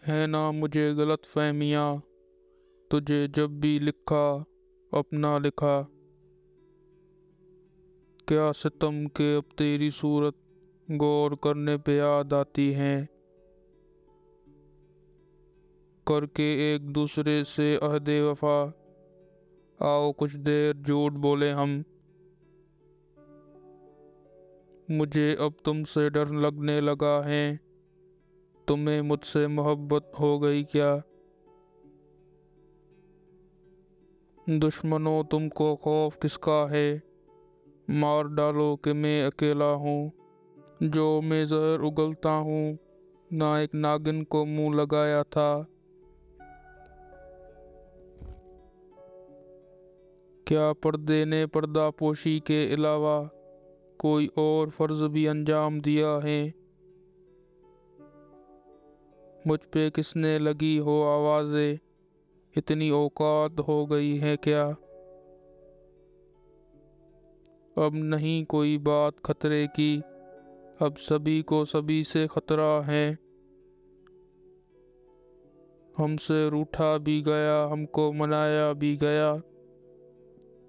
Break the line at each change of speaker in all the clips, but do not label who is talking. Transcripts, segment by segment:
ہے نا مجھے غلط فہمیاں، تجھے جب بھی لکھا اپنا لکھا، کیا ستم کہ اب تیری صورت غور کرنے پہ یاد آتی ہیں، کر کے ایک دوسرے سے عہد وفا، آؤ کچھ دیر جھوٹ بولے ہم، مجھے اب تم سے ڈر لگنے لگا ہے، تمہیں مجھ سے محبت ہو گئی کیا؟ دشمنوں تم کو خوف کس کا ہے، مار ڈالو کہ میں اکیلا ہوں، جو میں زہر اگلتا ہوں، نہ ایک ناگن کو منہ لگایا تھا، کیا پردے نے پردہ پوشی کے علاوہ کوئی اور فرض بھی انجام دیا ہے، مجھ پہ کس نے لگی ہو آوازیں، اتنی اوقات ہو گئی ہے کیا؟ اب نہیں کوئی بات خطرے کی، اب سبھی کو سبھی سے خطرہ ہے، ہم سے روٹھا بھی گیا ہم کو منایا بھی گیا،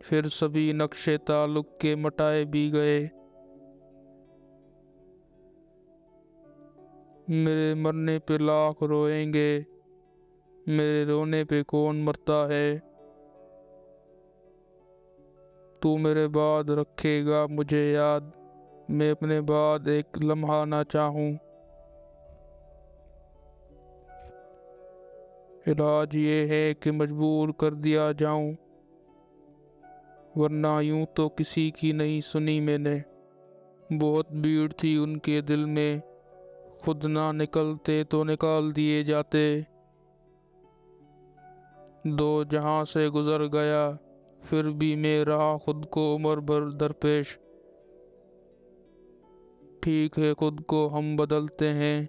پھر سبھی نقش تعلق کے مٹائے بھی گئے، میرے مرنے پہ لاکھ روئیں گے، میرے رونے پہ کون مرتا ہے، تو میرے بعد رکھے گا مجھے یاد، میں اپنے بعد ایک لمحہ نہ چاہوں، علاج یہ ہے کہ مجبور کر دیا جاؤں، ورنہ یوں تو کسی کی نہیں سنی میں نے، بہت بھیڑ تھی ان کے دل میں، خود نہ نکلتے تو نکال دیے جاتے، دو جہاں سے گزر گیا پھر بھی میں رہا خود کو عمر بھر درپیش، ٹھیک ہے خود کو ہم بدلتے ہیں،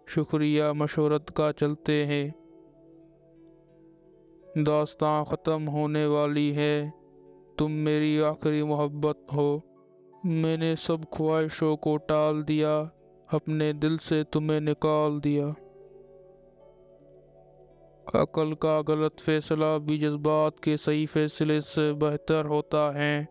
شکریہ مشورت کا چلتے ہیں، داستاں ختم ہونے والی ہے، تم میری آخری محبت ہو، میں نے سب خواہشوں کو ٹال دیا، اپنے دل سے تمہیں نکال دیا، عقل کا غلط فیصلہ بھی جذبات کے صحیح فیصلے سے بہتر ہوتا ہے۔